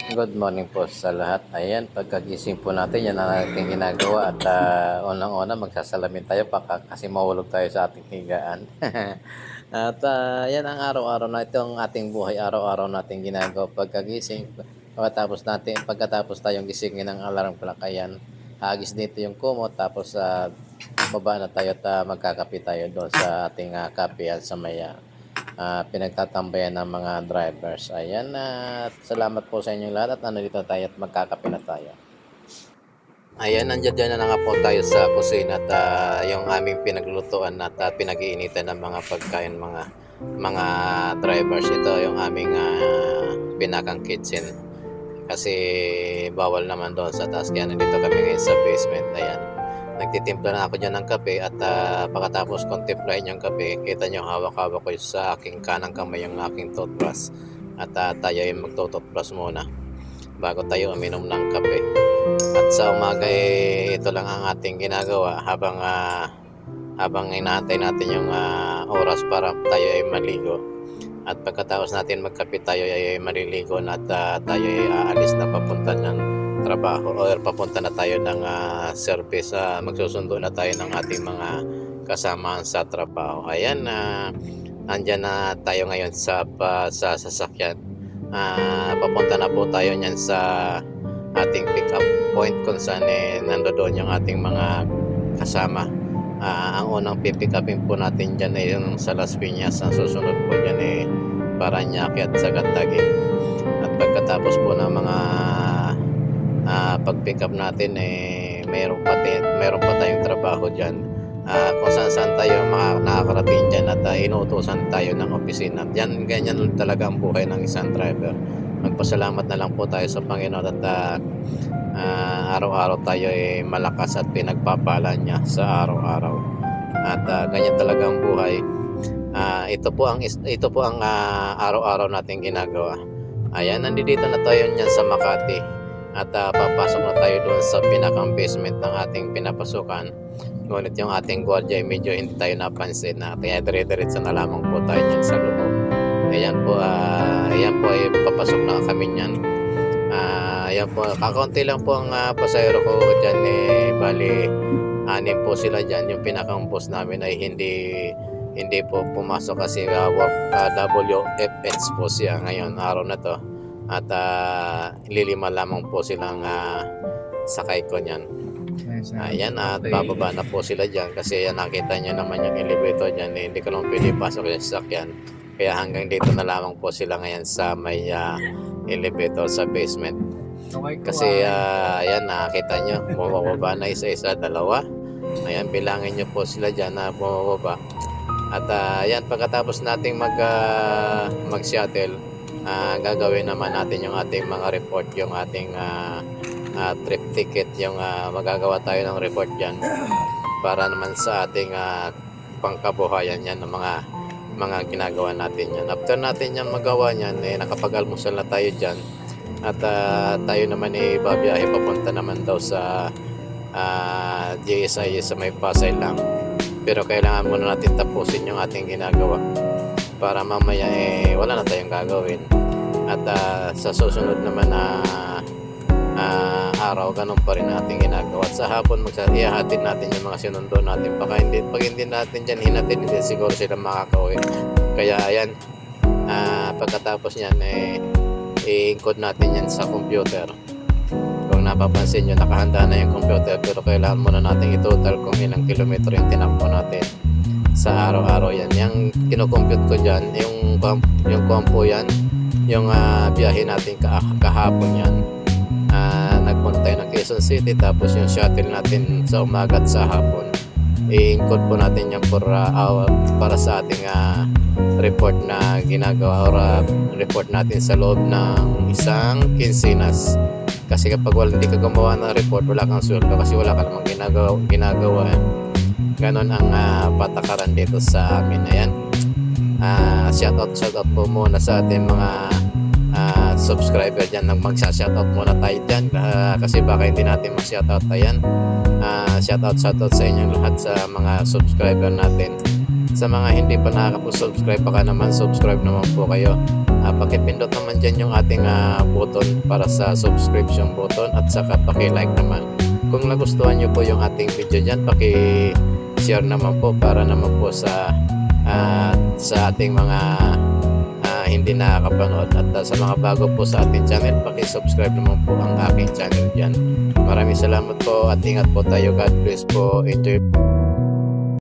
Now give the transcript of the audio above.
Good morning po sa lahat. Ayan, pagkagising po natin, yan ang ating ginagawa at unang-una magsasalamin tayo kasi mahulog tayo sa ating higaan. At yan ang araw-araw na itong ating buhay, araw-araw natin ginagawa pagkagising. Pagkatapos tayong gisingin ng alarm clock, ayan, hagis dito yung kumot, tapos baba na tayo at magkakape tayo doon sa ating kape at sa maya pinagtatambayan ng mga drivers. Ayan, at salamat po sa inyong lahat at nandito tayo at magkakape na tayo. Ayan, nandiyan na nga po tayo sa kusina at yung aming pinaglulutuan at pinag-iinitan ng mga pagkain mga drivers. Ito yung aming binakang kitchen kasi bawal naman doon sa taas, kaya nandito kami ngayon sa basement. Ayan, nagtitimpla na ako dyan ng kape at pagkatapos kong timplahin yung kape, kita nyo hawak-hawak ko sa aking kanang kamay yung aking toothbrush at tayo ay magtutoothbrush muna bago tayo uminom ng kape. At sa umaga ito lang ang ating ginagawa habang inaantay natin yung oras para tayo ay maligo. At pagkatapos natin magkape, tayo ay maliligo na at tayo ay aalis na papunta ng trabaho o papunta na tayo ng service. Magsusundo na tayo ng ating mga kasamaan sa trabaho. Ayan, andyan na tayo ngayon sa sasakyan. Papunta na po tayo niyan sa ating pick up point kung saan nandoon yung ating mga kasama. Ang unang pipick upin po natin dyan ay yung sa Las Piñas. Ang susunod po dyan ay Parañaque at Sagatagi. At pagkatapos po ng mga pag-pick up natin mayroon pa tayong trabaho dyan kung saan tayo nakakarating dyan at inuutosan tayo ng opisina. Ganyan talaga ang buhay ng isang driver. Magpasalamat na lang po tayo sa Panginoon at araw-araw tayo malakas at pinagpapala niya sa araw-araw. At ganyan talaga ang buhay. Ito po ang araw-araw nating ginagawa. Ayan, nandito na tayo niyan sa Makati at papasok na tayo doon sa pinakang basement ng ating pinapasukan. Ngunit yung ating gwardiya medyo hindi tayo napansin kaya dire-diretso na lamang po tayo niyan sa loob. Ayan po ay papasok na kami niyan. Ayan po, kakaunti lang po ang pasahero ko dyan bali 6 po sila dyan. Yung pinakang boss namin ay hindi po pumasok kasi WFH po siya ngayon araw na to at lilima lamang po silang sakay ko niyan. Ayan, at bababa na po sila dyan kasi nakita nyo naman yung elevator dyan hindi ko lang pwede pasok yung sasakyan, kaya hanggang dito na lamang po sila ngayon sa may elevator sa basement. Kasi ayan, nakita nyo bumababa na isa-isa, dalawa. Ayan, bilangin nyo po sila dyan na bumababa. At ayan, pagkatapos nating mag-shuttle, gagawin naman natin yung ating mga report, yung ating trip ticket, yung magagawa tayo ng report dyan para naman sa ating pangkabuhayan yan ng mga ginagawa natin yan. After natin yan magawa yan, nakapag-almusal na tayo dyan at tayo naman babiyahe papunta naman daw sa GSI sa may Pasay lang. Pero kailangan muna natin tapusin yung ating ginagawa para mamaya wala na tayong gagawin. At sa susunod naman na araw, ganun pa rin ating ginagawa. At sa hapon ihahatid natin yung mga sinundo natin. Pag hindi natin dyan hinatid, hindi siguro sila makakauwi. Kaya ayan, pagkatapos nyan i-encode natin yan sa computer. Kung napapansin nyo, nakahanda na yung computer, pero kailangan muna natin i-total kung ilang kilometro yung tinakbo natin sa araw-araw. Yan, yung kinocompute ko dyan, yung compo yan, yung biyahe natin kahapon yan. Nagpunta tayo ng Quezon City, tapos yung shuttle natin sa umaga at sa hapon i-encode po natin yan para sa ating report na ginagawa or report natin sa loob ng isang quincenas. Kasi kapag hindi ka gumawa ng report, wala kang sweldo kasi wala ka namang ginagawa. Ganon ang patakaran dito sa amin. Ayan, shoutout po muna sa ating mga subscriber dyan. Magsa-shoutout muna tayo dyan kasi baka hindi natin mag-shoutout. Ayan, shoutout sa inyong lahat sa mga subscriber natin. Sa mga hindi pa nakakapag-subscribe, baka naman subscribe naman po kayo Pakipindot naman dyan yung ating button para sa subscription button at saka paki-like naman. Kung nagustuhan nyo po yung ating video dyan, paki-share naman po para naman po sa ating mga hindi nakakapanood at sa mga bago po sa ating channel, paki-subscribe naman po ang aking channel dyan. Maraming salamat po at ingat po tayo. God bless po. Enjoy.